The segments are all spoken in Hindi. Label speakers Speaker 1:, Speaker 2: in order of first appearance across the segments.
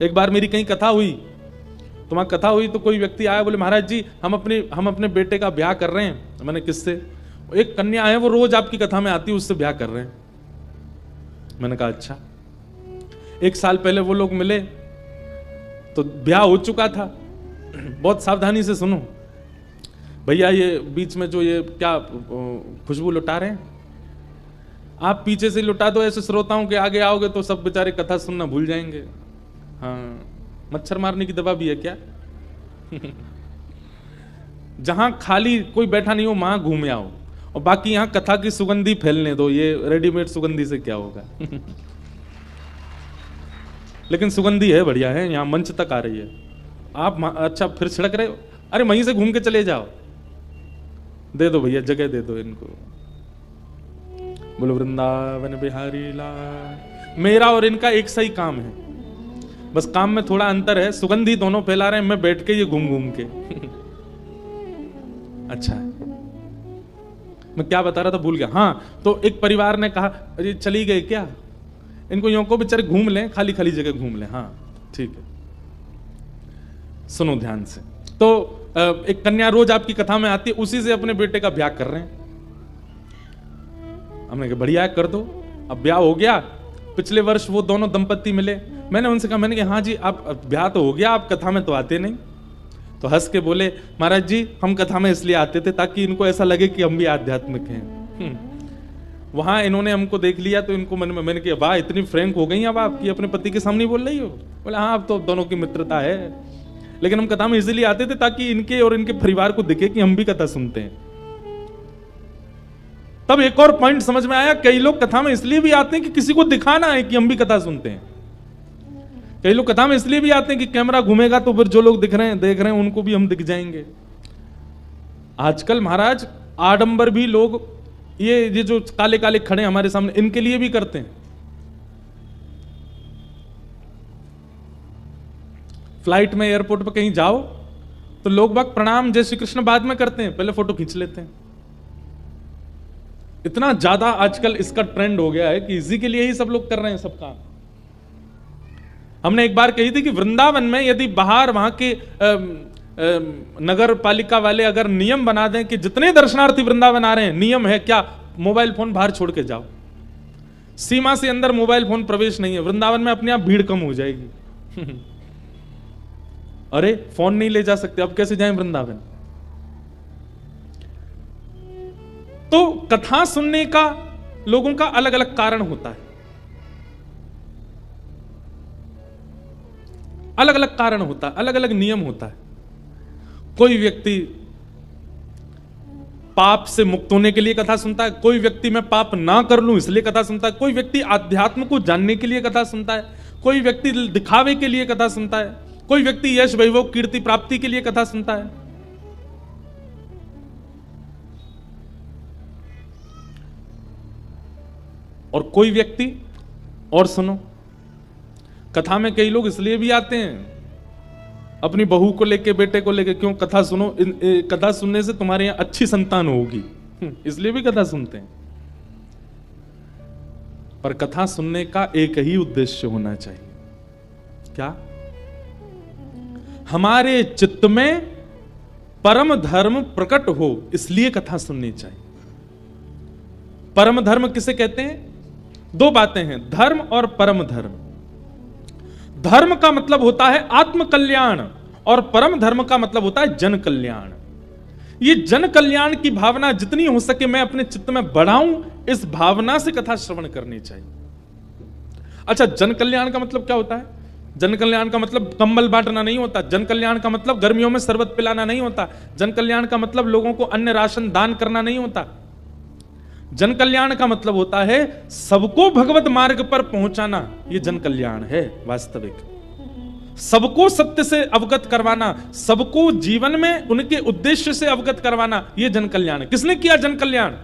Speaker 1: एक बार मेरी कहीं कथा हुई, तो वहां कथा हुई तो कोई व्यक्ति आया, बोले महाराज जी हम अपने बेटे का ब्याह कर रहे हैं। मैंने किससे? एक कन्या है, वो रोज आपकी कथा में आती है, उससे ब्याह कर रहे हैं। मैंने कहा अच्छा। 1 साल पहले वो लोग मिले तो ब्याह हो चुका था। बहुत सावधानी से सुनो भैया, ये बीच में जो ये क्या खुशबू लुटा रहे हैं, आप पीछे से लुटा दो ऐसे श्रोताओं के आगे आओगे तो सब बेचारे कथा सुनना भूल जाएंगे। हाँ, मच्छर मारने की दवा भी है क्या? जहां खाली कोई बैठा नहीं हो वहां घूम आओ, और बाकी यहां कथा की सुगंधी फैलने दो। ये रेडीमेड सुगंधी से क्या होगा? लेकिन सुगंधी है, बढ़िया है, यहां मंच तक आ रही है। आप अच्छा फिर छिड़क रहे हो? अरे वहीं से घूम के चले जाओ, दे दो भैया, जगह दे दो इनको। बोलो वृंदावन बिहारी लाल। मेरा और इनका एक सही काम है, बस काम में थोड़ा अंतर है। सुगंधी दोनों फैला रहे हैं, मैं बैठ के ये घूम घूम के। अच्छा है। मैं क्या बता रहा था, भूल गया। हाँ, तो एक परिवार ने कहा अरे चली गई क्या, इनको यूं को बेचारे घूम लें, खाली खाली जगह घूम लें। हाँ ठीक है, सुनो ध्यान से। तो एक कन्या रोज आपकी कथा में आती है, उसी से अपने बेटे का ब्याह कर रहे हैं। हमने कहा बढ़िया है, कर दो। अब ब्याह हो गया। पिछले वर्ष वो दोनों दंपत्ति मिले, मैंने उनसे कहा, मैंने कहा हाँ जी आप ब्याह तो हो गया, आप कथा में तो आते नहीं। तो हंस के बोले महाराज जी हम कथा में इसलिए आते थे ताकि इनको ऐसा लगे कि हम भी आध्यात्मिक हैं। वहां इन्होंने हमको देख लिया तो इनको मन में, मैंने कहा वाह इतनी फ्रैंक हो गई अब आपकी, अपने पति के सामने बोल रही हो? बोले हाँ अब तो दोनों की मित्रता है, लेकिन हम कथा में इसलिए आते थे ताकि इनके और इनके परिवार को दिखे कि हम भी कथा सुनते हैं। तब एक और पॉइंट समझ में आया, कई लोग कथा में इसलिए भी आते हैं कि किसी को दिखाना है कि हम भी कथा सुनते हैं। कई लोग कथा में इसलिए भी आते हैं कि कैमरा घूमेगा तो फिर जो लोग देख रहे हैं उनको भी हम दिख जाएंगे। आजकल महाराज आडंबर भी लोग ये जो काले काले खड़े हमारे सामने, इनके लिए भी करते हैं। फ्लाइट में एयरपोर्ट पर कहीं जाओ तो लोग बाग प्रणाम जय श्री कृष्ण बाद में करते हैं, पहले फोटो खींच लेते हैं। इतना ज्यादा आजकल इसका ट्रेंड हो गया है कि इसी के लिए ही सब लोग कर रहे हैं सब काम। हमने एक बार कही थी कि वृंदावन में यदि बाहर वहां के नगर पालिका वाले अगर नियम बना दें कि जितने दर्शनार्थी वृंदावन आ रहे हैं, नियम है क्या, मोबाइल फोन बाहर छोड़ के जाओ, सीमा से अंदर मोबाइल फोन प्रवेश नहीं है, वृंदावन में अपने आप भीड़ कम हो जाएगी। अरे फोन नहीं ले जा सकते, अब कैसे जाएं वृंदावन? तो कथा सुनने का लोगों का अलग अलग कारण होता है, अलग अलग कारण होता है, अलग अलग नियम होता है। कोई व्यक्ति पाप से मुक्त होने के लिए कथा सुनता है, कोई व्यक्ति मैं पाप ना कर लूं इसलिए कथा सुनता है, कोई व्यक्ति आध्यात्म को जानने के लिए कथा सुनता है, कोई व्यक्ति दिखावे के लिए कथा सुनता है, कोई व्यक्ति यश वैभव कीर्ति प्राप्ति के लिए कथा सुनता है। और कोई व्यक्ति, और सुनो, कथा में कई लोग इसलिए भी आते हैं अपनी बहू को लेके, बेटे को लेके, क्यों कथा सुनो, कथा सुनने से तुम्हारे यहां अच्छी संतान होगी, इसलिए भी कथा सुनते हैं। पर कथा सुनने का एक ही उद्देश्य होना चाहिए, क्या? हमारे चित्त में परम धर्म प्रकट हो, इसलिए कथा सुननी चाहिए। परम धर्म किसे कहते हैं? 2 बातें हैं, धर्म और परम धर्म। धर्म का मतलब होता है आत्म कल्याण और परम धर्म का मतलब होता है जन कल्याण। ये जन कल्याण की भावना जितनी हो सके मैं अपने चित्त में बढ़ाऊं, इस भावना से कथा श्रवण करनी चाहिए। अच्छा, जन कल्याण का मतलब क्या होता है? जन कल्याण का मतलब कंबल बांटना नहीं होता, जन कल्याण का मतलब गर्मियों में शरबत पिलाना नहीं होता, जन कल्याण का मतलब लोगों को अन्न राशन दान करना नहीं होता। जन कल्याण का मतलब होता है सबको भगवत मार्ग पर पहुंचाना, ये जन कल्याण है वास्तविक। सबको सत्य से अवगत करवाना, सबको जीवन में उनके उद्देश्य से अवगत करवाना, ये जन कल्याण है। किसने किया जन कल्याण?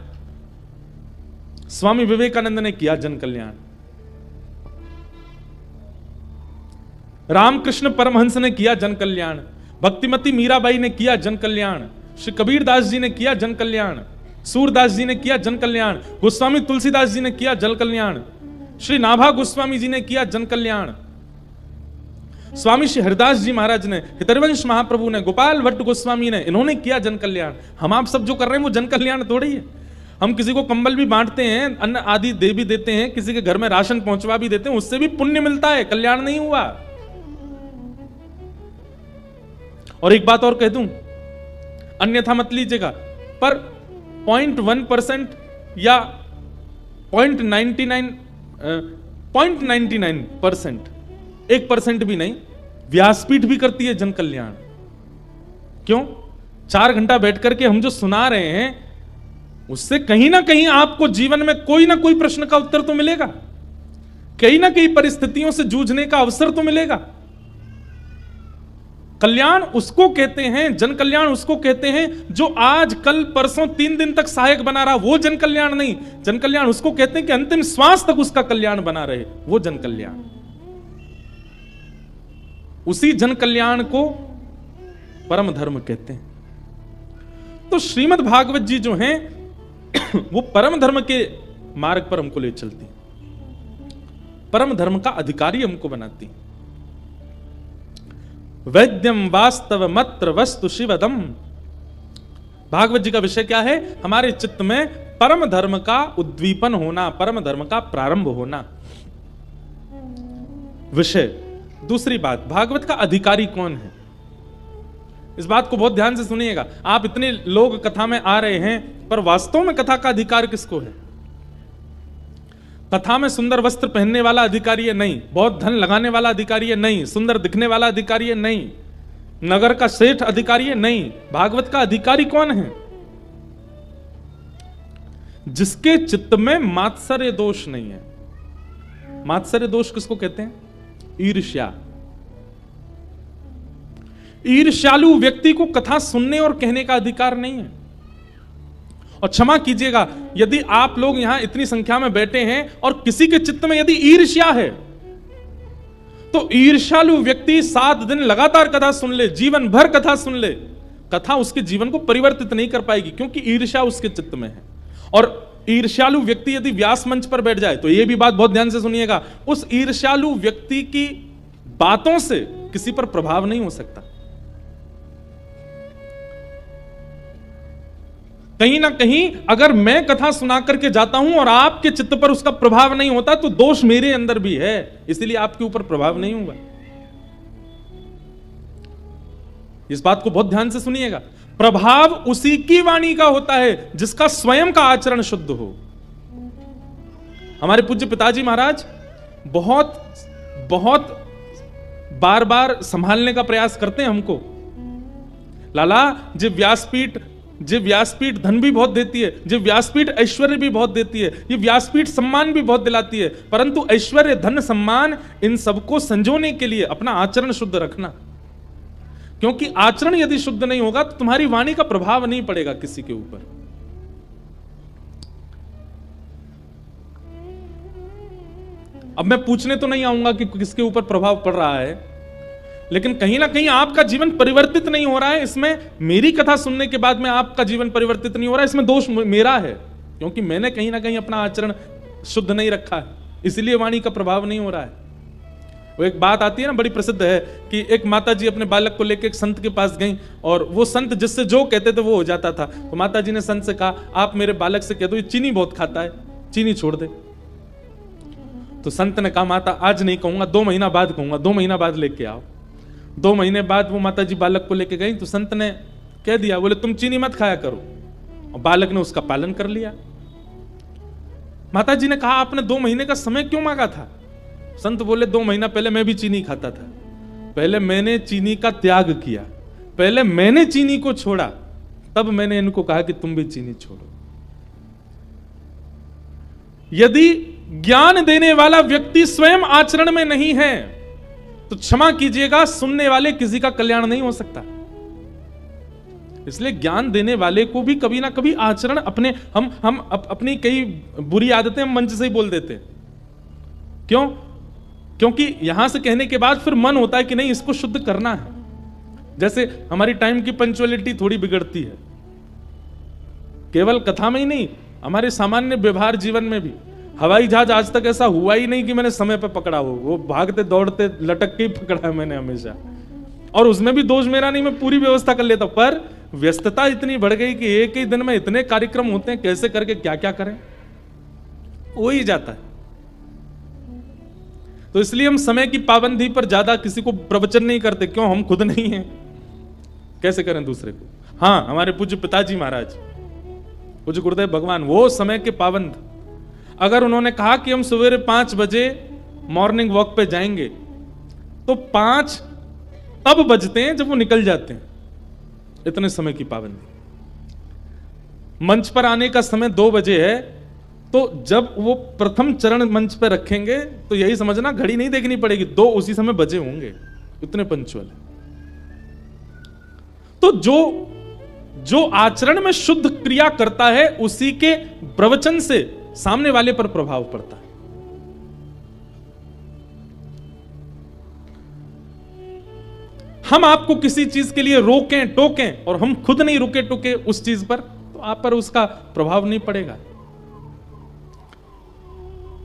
Speaker 1: स्वामी विवेकानंद ने किया जन कल्याण, रामकृष्ण परमहंस ने किया जन कल्याण, भक्तिमती मीराबाई ने किया जन कल्याण, श्री कबीरदास जी ने किया जन कल्याण, सूरदास जी ने किया जन कल्याण, गोस्वामी तुलसीदास जी ने किया जन कल्याण, श्री नाभा गोस्वामी जी ने किया जन कल्याण। स्वामी श्री हरिदास जी महाराज ने, हितरवंश महाप्रभु ने, गोपाल भट्ट गोस्वामी ने, इन्होंने किया जन कल्याण। हम आप सब जो कर रहे हैं वो जन कल्याण थोड़ी है। हम किसी को कंबल भी बांटते हैं, अन्न आदि दे भी देते हैं, किसी के घर में राशन पहुंचवा भी देते हैं, उससे भी पुण्य मिलता है, कल्याण नहीं हुआ। और एक बात और कह दूं, अन्यथा मत लीजिएगा, पर 0.1% या 0.99%, 1% भी नहीं, व्यासपीठ भी करती है जन कल्याण। क्यों? 4 घंटा बैठ करके हम जो सुना रहे हैं, उससे कहीं ना कहीं आपको जीवन में कोई ना कोई प्रश्न का उत्तर तो मिलेगा, कहीं ना कहीं परिस्थितियों से जूझने का अवसर तो मिलेगा। कल्याण उसको कहते हैं, जन कल्याण उसको कहते हैं जो आज कल परसों 3 दिन तक सहायक बना रहा, वो जन कल्याण नहीं। जन कल्याण उसको कहते हैं कि अंतिम श्वास तक उसका कल्याण बना रहे, वो जन कल्याण। उसी जन कल्याण को परम धर्म कहते हैं। तो श्रीमद् भागवत जी जो हैं वो परम धर्म के मार्ग पर हमको ले चलती, परम धर्म का अधिकारी हमको बनाती। वैद्यम वास्तव मत्र वस्तु शिवदम, भागवत जी का विषय क्या है? हमारे चित्त में परम धर्म का उद्दीपन होना, परम धर्म का प्रारंभ होना विषय। दूसरी बात, भागवत का अधिकारी कौन है? इस बात को बहुत ध्यान से सुनिएगा। आप इतने लोग कथा में आ रहे हैं, पर वास्तव में कथा का अधिकार किसको है? कथा में सुंदर वस्त्र पहनने वाला अधिकारी है? नहीं। बहुत धन लगाने वाला अधिकारी है? नहीं। सुंदर दिखने वाला अधिकारी है? नहीं। नगर का श्रेष्ठ अधिकारी है? नहीं। भागवत का अधिकारी कौन है? जिसके चित्त में मात्सर्य दोष नहीं है। मात्सर्य दोष किसको कहते हैं? ईर्ष्या। ईर्ष्यालु व्यक्ति को कथा सुनने और कहने का अधिकार नहीं है। और क्षमा कीजिएगा, यदि आप लोग यहां इतनी संख्या में बैठे हैं और किसी के चित्त में यदि ईर्ष्या है, तो ईर्ष्यालु व्यक्ति 7 दिन लगातार कथा सुन ले, जीवन भर कथा सुन ले, कथा उसके जीवन को परिवर्तित नहीं कर पाएगी, क्योंकि ईर्ष्या उसके चित्त में है। और ईर्ष्यालु व्यक्ति यदि व्यास मंच पर बैठ जाए, तो यह भी बात बहुत ध्यान से सुनिएगा, उस ईर्ष्यालु व्यक्ति की बातों से किसी पर प्रभाव नहीं हो सकता। कहीं ना कहीं अगर मैं कथा सुना करके जाता हूं और आपके चित्त पर उसका प्रभाव नहीं होता, तो दोष मेरे अंदर भी है, इसलिए आपके ऊपर प्रभाव नहीं होगा। इस बात को बहुत ध्यान से सुनिएगा। प्रभाव उसी की वाणी का होता है जिसका स्वयं का आचरण शुद्ध हो। हमारे पूज्य पिताजी महाराज बहुत बहुत बार बार संभालने का प्रयास करते हैं हमको। लाला, जी व्यासपीठ धन भी बहुत देती है, जी व्यासपीठ ऐश्वर्य भी बहुत देती है, ये व्यासपीठ सम्मान भी बहुत दिलाती है, परंतु ऐश्वर्य, धन, सम्मान, इन सबको संजोने के लिए अपना आचरण शुद्ध रखना। क्योंकि आचरण यदि शुद्ध नहीं होगा तो तुम्हारी वाणी का प्रभाव नहीं पड़ेगा किसी के ऊपर। अब मैं पूछने तो नहीं आऊंगा कि किसके ऊपर प्रभाव पड़ रहा है, लेकिन कहीं ना कहीं आपका जीवन परिवर्तित नहीं हो रहा है। इसमें मेरी कथा सुनने के बाद में आपका जीवन परिवर्तित नहीं हो रहा है, इसमें दोष मेरा है, क्योंकि मैंने कहीं ना कहीं अपना आचरण शुद्ध नहीं रखा है, इसलिए वाणी का प्रभाव नहीं हो रहा है। वो एक बात आती है ना, बड़ी प्रसिद्ध है, कि एक माता जी अपने बालक को लेकर एक संत के पास गई, और वो संत जिससे जो कहते थे वो हो जाता था। तो माता जी ने संत से कहा, आप मेरे बालक से कह दो ये चीनी बहुत खाता है, चीनी छोड़ दे। तो संत ने कहा, माता आज नहीं कहूंगा, 2 महीना बाद कहूंगा, 2 महीना बाद लेके आओ। 2 महीने बाद वो माता जी बालक को लेके गई, तो संत ने कह दिया, बोले तुम चीनी मत खाया करो, और बालक ने उसका पालन कर लिया। माता जी ने कहा, आपने 2 महीने का समय क्यों मांगा था? संत बोले, 2 महीना पहले मैं भी चीनी खाता था, पहले मैंने चीनी का त्याग किया, पहले मैंने चीनी को छोड़ा, तब मैंने इनको कहा कि तुम भी चीनी छोड़ो। यदि ज्ञान देने वाला व्यक्ति स्वयं आचरण में नहीं है, तो क्षमा कीजिएगा, सुनने वाले किसी का कल्याण नहीं हो सकता। इसलिए ज्ञान देने वाले को भी कभी ना कभी आचरण अपने हम अपनी कई बुरी आदतें हम मंच से ही बोल देते हैं। क्यों? क्योंकि यहां से कहने के बाद फिर मन होता है कि नहीं, इसको शुद्ध करना है। जैसे हमारी टाइम की पंक्चुअलिटी थोड़ी बिगड़ती है, केवल कथा में ही नहीं, हमारे सामान्य व्यवहार जीवन में भी। हवाई जहाज आज तक ऐसा हुआ ही नहीं कि मैंने समय पे पकड़ा हो, वो भागते दौड़ते लटक के ही पकड़ा है मैंने हमेशा, और उसमें भी दोष मेरा नहीं, मैं पूरी व्यवस्था कर लेता, पर व्यस्तता इतनी बढ़ गई कि एक ही दिन में इतने कार्यक्रम होते हैं, कैसे करके क्या क्या करें, हो ही जाता है। तो इसलिए हम समय की पाबंदी पर ज्यादा किसी को प्रवचन नहीं करते, क्यों, हम खुद नहीं हैं, कैसे करें दूसरे को। हाँ, हमारे पूज्य पिताजी महाराज, पूज्य गुरुदेव भगवान, वो समय के पाबंद। अगर उन्होंने कहा कि हम सवेरे 5 बजे मॉर्निंग वॉक पे जाएंगे, तो 5 तब बजते हैं जब वो निकल जाते हैं, इतने समय की पाबंदी। मंच पर आने का समय 2 बजे है, तो जब वो प्रथम चरण मंच पर रखेंगे तो यही समझना घड़ी नहीं देखनी पड़ेगी, 2 उसी समय बजे होंगे, इतने पंचुअल है। तो जो आचरण में शुद्ध क्रिया करता है, उसी के प्रवचन से सामने वाले पर प्रभाव पड़ता है। हम आपको किसी चीज के लिए रोकें टोकें और हम खुद नहीं रुके टोके उस चीज पर, तो आप पर उसका प्रभाव नहीं पड़ेगा।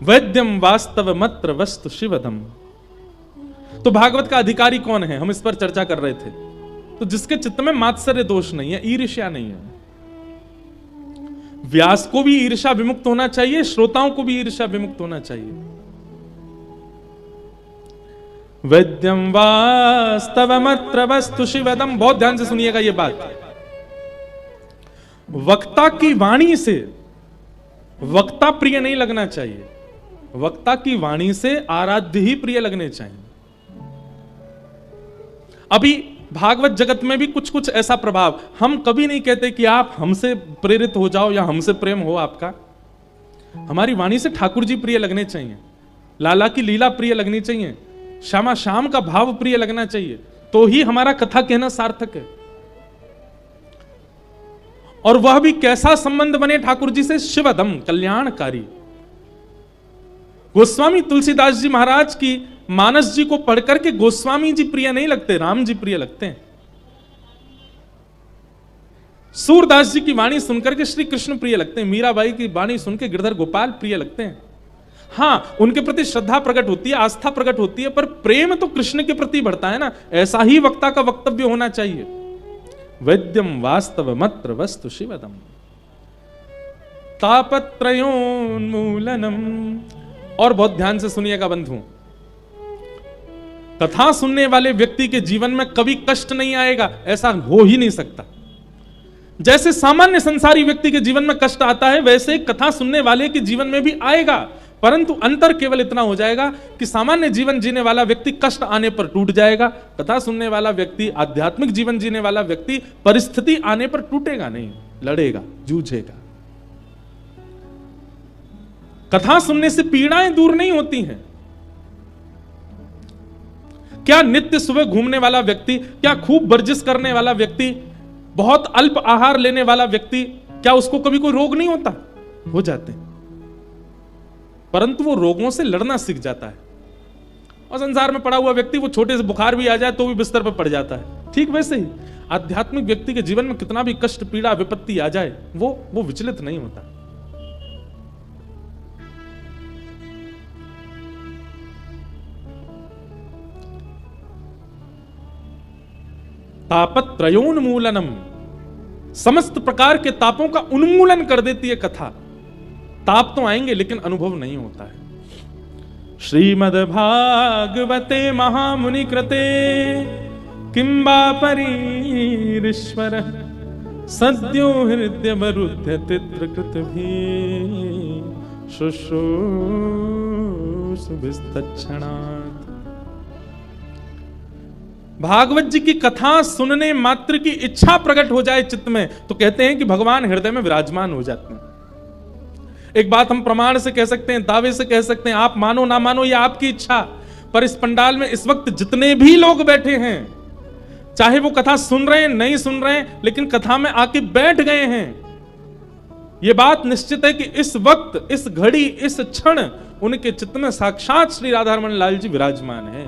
Speaker 1: वैद्यम वास्तव मत्र वस्तु शिवदम। तो भागवत का अधिकारी कौन है, हम इस पर चर्चा कर रहे थे। तो जिसके चित्त में मात्सर्य दोष नहीं है, ईर्ष्या नहीं है। व्यास को भी ईर्ष्या विमुक्त होना चाहिए, श्रोताओं को भी ईर्ष्या विमुक्त होना चाहिए। वैद्यम वास्तव मत्र वस्तु शिवदम। बहुत ध्यान से सुनिएगा ये बात। वक्ता की वाणी से वक्ता प्रिय नहीं लगना चाहिए, वक्ता की वाणी से आराध्य ही प्रिय लगने चाहिए। अभी भागवत जगत में भी कुछ कुछ ऐसा प्रभाव, हम कभी नहीं कहते कि आप हमसे प्रेरित हो जाओ या हमसे प्रेम हो आपका। हमारी वाणी से ठाकुर जी प्रिय लगने चाहिए, लाला की लीला प्रिय लगनी चाहिए, श्यामा श्याम का भाव प्रिय लगना चाहिए, तो ही हमारा कथा कहना सार्थक है। और वह भी कैसा संबंध बने ठाकुर जी से, शिवदम, कल्याणकारी। गोस्वामी तुलसीदास जी महाराज की मानस जी को पढ़कर के गोस्वामी जी प्रिय नहीं लगते, राम जी प्रिय लगते हैं। सूरदास जी की वाणी सुनकर के श्री कृष्ण प्रिय लगते हैं, मीराबाई की वाणी सुनकर गिरधर गोपाल प्रिय लगते हैं। हाँ, उनके प्रति श्रद्धा प्रकट होती है, आस्था प्रकट होती है, पर प्रेम तो कृष्ण के प्रति बढ़ता है ना। ऐसा ही वक्ता का वक्तव्य होना चाहिए। वैद्यम वास्तव मत्र वस्तु शिवदम तापत्रयोन्मूलनम। और बहुत ध्यान से सुनिएगा बंधु, कथा सुनने वाले व्यक्ति के जीवन में कभी कष्ट नहीं आएगा, ऐसा हो ही नहीं सकता। जैसे सामान्य संसारी व्यक्ति के जीवन में कष्ट आता है, वैसे कथा सुनने वाले के जीवन में भी आएगा, परंतु अंतर केवल इतना हो जाएगा कि सामान्य जीवन जीने वाला व्यक्ति कष्ट आने पर टूट जाएगा, कथा सुनने वाला व्यक्ति, आध्यात्मिक जीवन जीने वाला व्यक्ति परिस्थिति आने पर टूटेगा नहीं, लड़ेगा, जूझेगा। कथा सुनने से पीड़ाएं दूर नहीं होती हैं। क्या नित्य सुबह घूमने वाला व्यक्ति, क्या खूब वर्जिश करने वाला व्यक्ति, बहुत अल्प आहार लेने वाला व्यक्ति, क्या उसको कभी कोई रोग नहीं होता? हो जाते हैं, परंतु वो रोगों से लड़ना सीख जाता है। और संसार में पड़ा हुआ व्यक्ति, वो छोटे से बुखार भी आ जाए तो भी बिस्तर पर पड़ जाता है। ठीक वैसे ही आध्यात्मिक व्यक्ति के जीवन में कितना भी कष्ट, पीड़ा, विपत्ति आ जाए, वो विचलित नहीं होता। तापत्रयोन्मूलनम, समस्त प्रकार के तापों का उन्मूलन कर देती है कथा। ताप तो आएंगे लेकिन अनुभव नहीं होता है। श्रीमद्भागवते महामुनि कृते किंबा परीश्वर सद्यो हृदय मरुध्य तित्रकृत भी शुश्रूषुभिस्तच्छणात्। भागवत जी की कथा सुनने मात्र की इच्छा प्रकट हो जाए चित्त में, तो कहते हैं कि भगवान हृदय में विराजमान हो जाते हैं। एक बात हम प्रमाण से कह सकते हैं, दावे से कह सकते हैं, आप मानो ना मानो ये आपकी इच्छा, पर इस पंडाल में इस वक्त जितने भी लोग बैठे हैं, चाहे वो कथा सुन रहे हैं नहीं सुन रहे हैं, लेकिन कथा में आके बैठ गए हैं, ये बात निश्चित है कि इस वक्त, इस घड़ी, इस क्षण उनके चित्त में साक्षात श्री राधारमण लाल जी विराजमान है,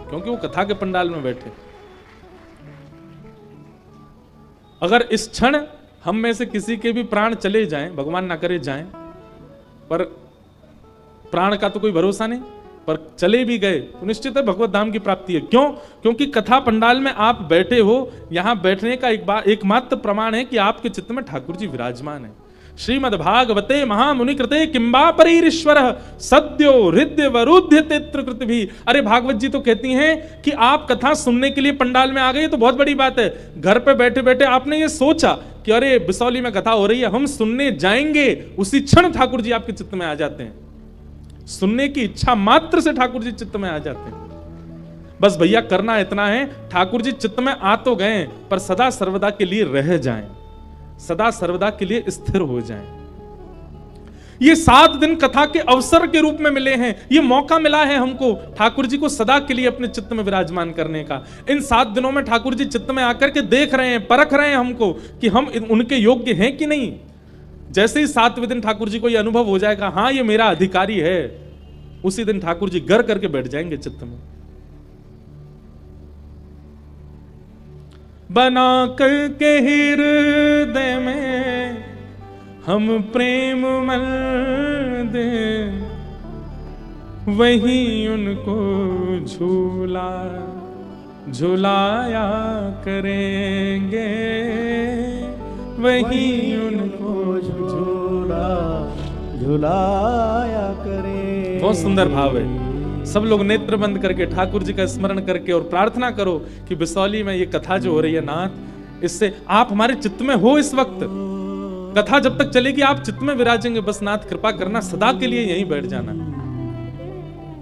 Speaker 1: क्योंकि वो कथा के पंडाल में बैठे। अगर इस क्षण हम में से किसी के भी प्राण चले जाएं, भगवान ना करे जाएं, पर प्राण का तो कोई भरोसा नहीं, पर चले भी गए तो निश्चित है भगवत धाम की प्राप्ति है। क्यों? क्योंकि कथा पंडाल में आप बैठे हो, यहां बैठने का एकमात्र प्रमाण है कि आपके चित्त में ठाकुर जी विराजमान है। श्रीमद् भागवते महामुनि कृते किंबा परीश्वर सद्यो हृदय वरुध्य तित्रकृत भी। अरे भागवत जी तो कहती हैं कि आप कथा सुनने के लिए पंडाल में आ गए, तो बहुत बड़ी बात है। घर पे बैठे बैठे आपने ये सोचा कि अरे बिसौली में कथा हो रही है, हम सुनने जाएंगे, उसी क्षण ठाकुर जी आपके चित्त में आ जाते हैं। सुनने की इच्छा मात्र से ठाकुर जी चित्त में आ जाते हैं। बस भैया करना इतना है, ठाकुर जी चित्त में आ तो गए पर सदा सर्वदा के लिए रह जाएं, सदा सर्वदा के लिए स्थिर हो जाएं। ये 7 दिन कथा के अवसर के रूप में मिले हैं, ये मौका मिला है हमको ठाकुर जी को सदा के लिए अपने चित्त में विराजमान करने का। इन 7 दिनों में ठाकुर जी चित्त में आकर के देख रहे हैं, परख रहे हैं हमको कि हम उनके योग्य हैं कि नहीं। जैसे ही 7वें दिन ठाकुर जी को यह अनुभव हो जाएगा, हाँ ये मेरा अधिकारी है, उसी दिन ठाकुर जी गर करके बैठ जाएंगे चित्त में। बना करके हृदय में हम प्रेम मंदिर, वही उनको झूला झुलाया करेंगे, वही उनको झूला झुलाया करेंगे। बहुत सुंदर भाव है। सब लोग नेत्र बंद करके ठाकुर जी का स्मरण करके और प्रार्थना करो कि बिसौली में ये कथा जो हो रही है नाथ, इससे आप हमारे चित्त में हो। इस वक्त कथा जब तक चलेगी आप चित्त में विराजेंगे। बस नाथ कृपा करना, सदा के लिए यहीं बैठ जाना।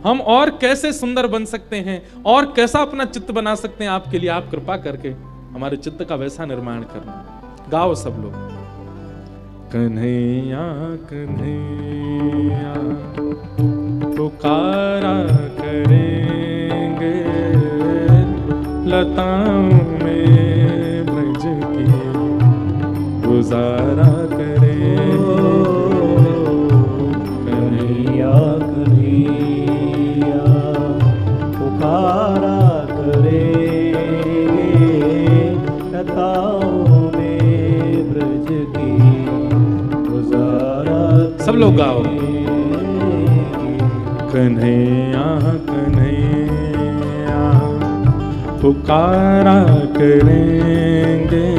Speaker 1: हम और कैसे सुंदर बन सकते हैं और कैसा अपना चित्त बना सकते हैं आपके लिए, आप कृपा करके हमारे चित्त का वैसा निर्माण करना। गाओ सब लोग। कन्हैया कन्हैया पुकारा करेंगे, लताओं में ब्रज की गुजारा करेंगे।
Speaker 2: कन्हैया कन्हैया पुकारा करेंगे, लताओं में ब्रज की गुजारा।
Speaker 1: सब लोग गाओ। कन्हैया कन्हैया पुकारा करेंगे,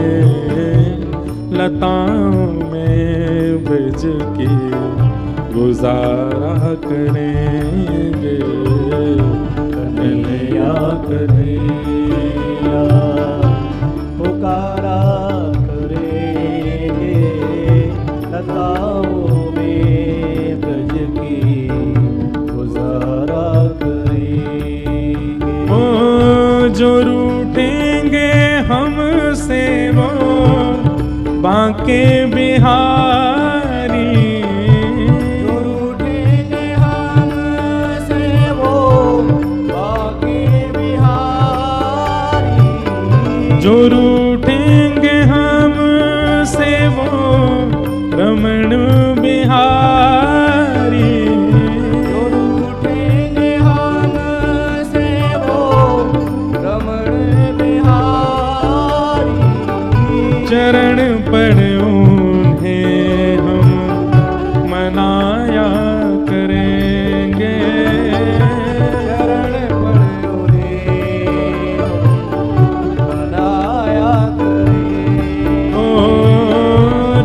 Speaker 1: लताओं में ब्रज की गुजारा करेंगे।
Speaker 2: कन्हैया कन्हैया पुकारा करेंगे, लताओं में ब्रज की गुजारा करेंगे।
Speaker 1: ओ जो रूठेंगे हमसे वो बांके बिहारी,
Speaker 2: जो रूठेंगे हमसे वो बांके बिहारी,
Speaker 1: जो रूठेंगे हमसे वो रमण बिहारी,
Speaker 2: जो रूठेंगे हमसे वो रमण बिहारी।
Speaker 1: चरण पर उन्हें हम मनाया करेंगे,
Speaker 2: चरण पर उन्हें मनाया करेंगे।
Speaker 1: ओ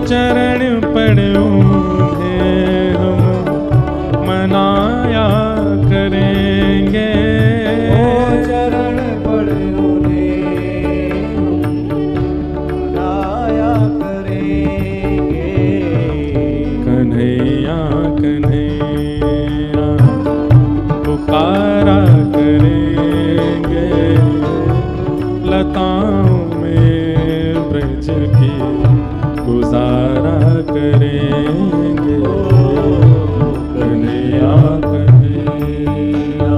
Speaker 1: चरण पर उन्हें हम मनाया करेंगे।
Speaker 2: ओ चरण पर उन्हें मनाया करेंगे।
Speaker 1: कन्हैया कन्हैया पुकारा करेंगे, लताओं में ब्रज की गुजारा करेंगे। कन्हैया कन्हैया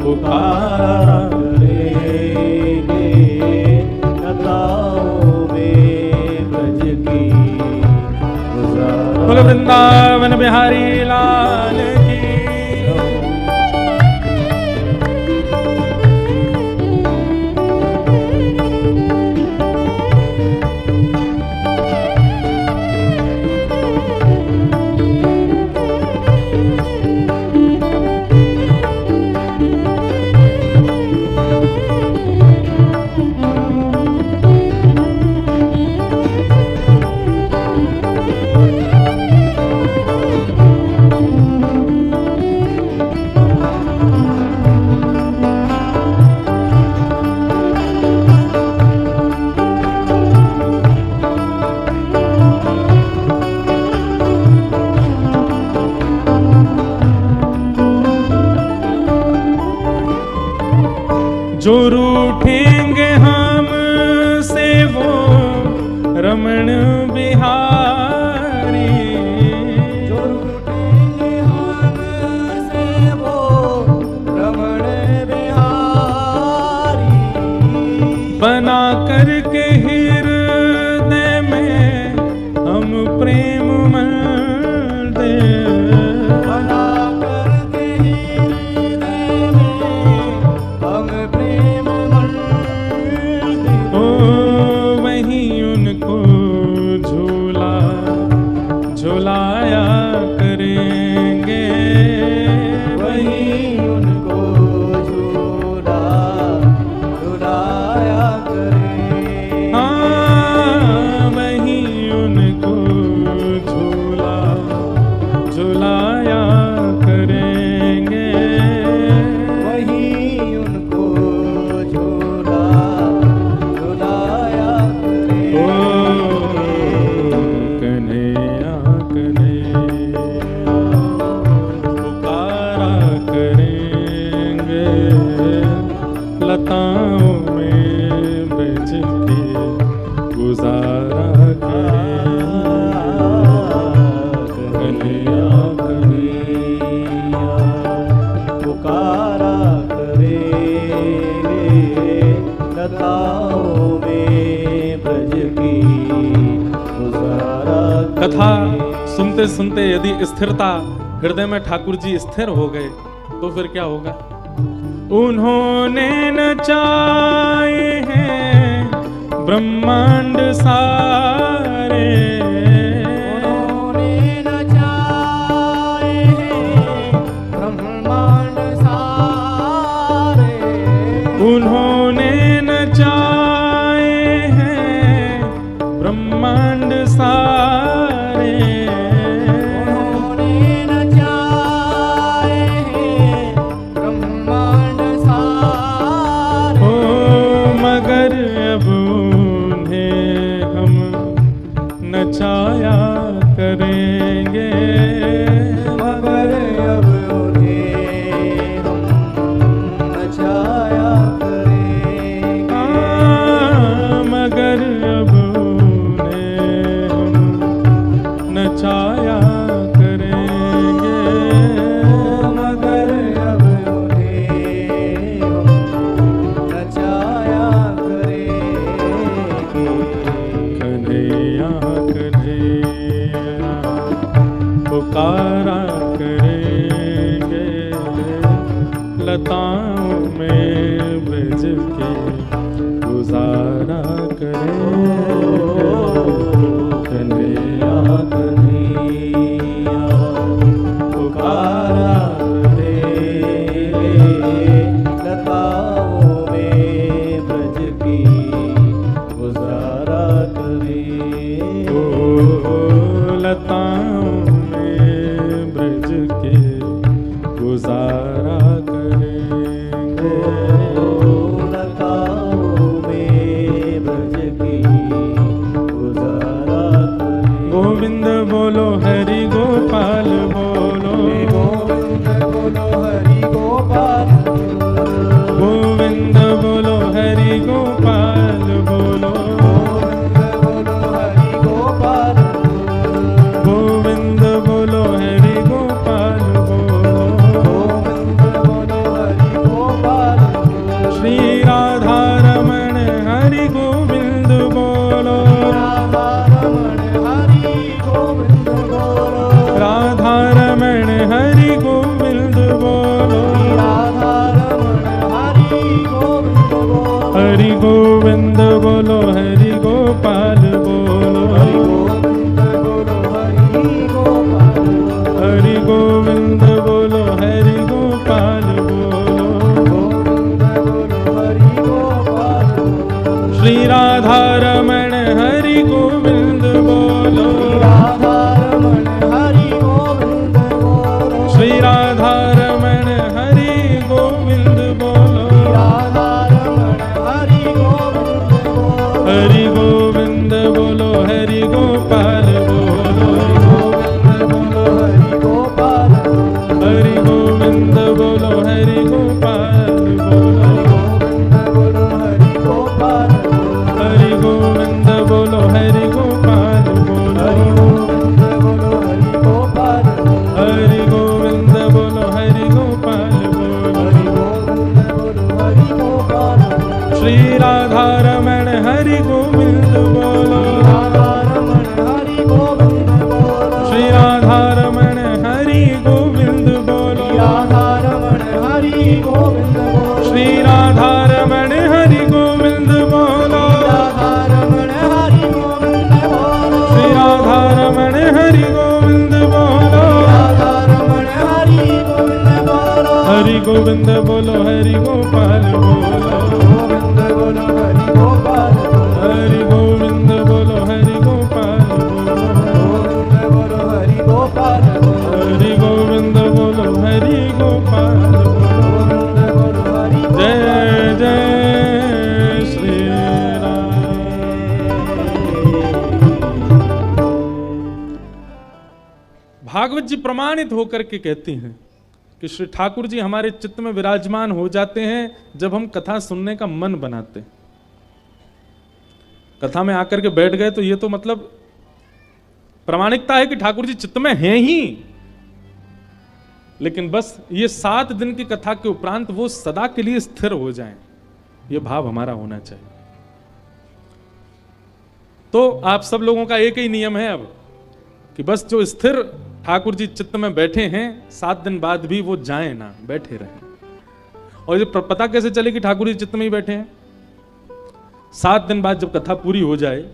Speaker 1: पुकारा
Speaker 2: करेंगे, लताओं में ब्रज की गुजारा।
Speaker 1: बोलो वृंदावन बिहारी लाल की। जो रूठेंगे हम से वो रमण बिहारी,
Speaker 2: जो रूठेंगे हमसे वो रमण बिहारी,
Speaker 1: बना करके हृदय में हम प्रेम मंदिर,
Speaker 2: बना करके हृदय में हम प्रेम मंदिर,
Speaker 1: ओ वहीं उनको झूला झुलाया करेंगे,
Speaker 2: वहीं उनको झूला झुलाया करें।
Speaker 1: हाँ वहीं उनको झूला झुलाया करेंगे,
Speaker 2: वहीं उनको झूला झुलाया
Speaker 1: ओ
Speaker 2: करें।
Speaker 1: कन्हैया कन्हैया पुकारा करेंगे, लताओं में बज के गुजारा करेंगे, कन्हैया
Speaker 2: कन्हैया पुकारा करेंगे, लताओं में ब्रज की गुजारा
Speaker 1: कथा सुनते सुनते यदि स्थिरता हृदय में ठाकुर जी स्थिर हो गए तो फिर क्या होगा? उन्होंने नचाए हैं ब्रह्मांड सारे,
Speaker 2: उन्होंने नचाए हैं ब्रह्मांड सारे,
Speaker 1: उन्होंने नचाए हैं ब्रह्मांड सारे,
Speaker 2: उन्होंने नचाए हैं ब्रह्मांड सारे,
Speaker 1: ओ मगर अब उन्हें हम नचाया करेंगे,
Speaker 2: मगर अब उन्हें हम नचाया करेंगे,
Speaker 1: हाँ, मगर अब उन्हें हम नचाया करेंगे,
Speaker 2: मगर अब उन्हें हम नचाया करेंगे।
Speaker 1: कन्हैया कन्हैया पुकारा करेंगे, लताओं में ब्रज के गुजारा करेंगे,
Speaker 2: कन्हैया कन्हैया पुकारा करेंगे, लताओं में ब्रज की गुजारा करें।
Speaker 1: ओ लताओं में ब्रज के गुजारा करेंगे,
Speaker 2: लताओं में ब्रज की गुजारा करें।
Speaker 1: गोविंद बोलो हरि गोपाल बोलो,
Speaker 2: गोविंद बोलो हरि गोपाल,
Speaker 1: गोविंद बोलो हरि गोपाल बोलो,
Speaker 2: गोविंद बोलो हरि गोपाल,
Speaker 1: गोविंद बोलो हरि गोपाल, श्री राधा रमण हरि गोविंद बोलो, राधा रमण हरि गोविंद बोलो, हरि गोविंद बोलो हरि गोपाल बोलो, हरि गोविंद बोलो हरि गोपाल बोलो, श्री राधा रमण हरि गोविंद बोलो, श्री राधा रमण हरि गोविंद बोलो, हरि गोविंद बोलो हरि गोपाल बोलो, हरि गोविंद बोलो हरि गोपाल बोलो, श्री राधा रमण हरि गोविंद बोलो, श्री राधा रमण हरि गोविंद बोलो, श्री राधा रमण हरि गोविंद बोलो, श्री राधा रमण हरि गोविंद बोलो, हरि गोविंद बोलो, हरि गोपाल बोलो, हरि गोविंद बोलो, हरि गोपाल बोलो, हरि गोविंद बोलो, हरि गोपाल बोलो, जय जय श्री राम। भागवत जी प्रमाणित होकर के कहती हैं कि श्री ठाकुर जी हमारे चित्त में विराजमान हो जाते हैं जब हम कथा सुनने का मन बनाते। कथा में आकर के बैठ गए तो ये तो मतलब प्रामाणिकता है कि ठाकुर जी चित्त में हैं ही, लेकिन बस ये 7 दिन की कथा के उपरांत वो सदा के लिए स्थिर हो जाएं, ये भाव हमारा होना चाहिए। तो आप सब लोगों का एक ही नियम है अब कि बस जो स्थिर ठाकुर जी चित्त में बैठे हैं 7 दिन बाद भी वो जाएं ना, बैठे रहें। और ये पता कैसे चले कि ठाकुर जी चित्त में ही बैठे हैं? 7 दिन बाद जब कथा पूरी हो जाए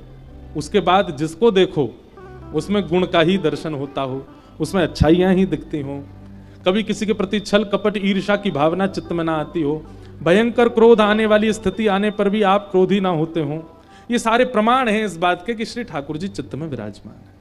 Speaker 1: उसके बाद जिसको देखो उसमें गुण का ही दर्शन होता हो, उसमें अच्छाइयां ही दिखती हो, कभी किसी के प्रति छल कपट ईर्ष्या की भावना चित्त में ना आती हो, भयंकर क्रोध आने वाली स्थिति आने पर भी आप क्रोधी ना होते हो, ये सारे प्रमाण हैं इस बात के कि श्री ठाकुर जी चित्त में विराजमान है।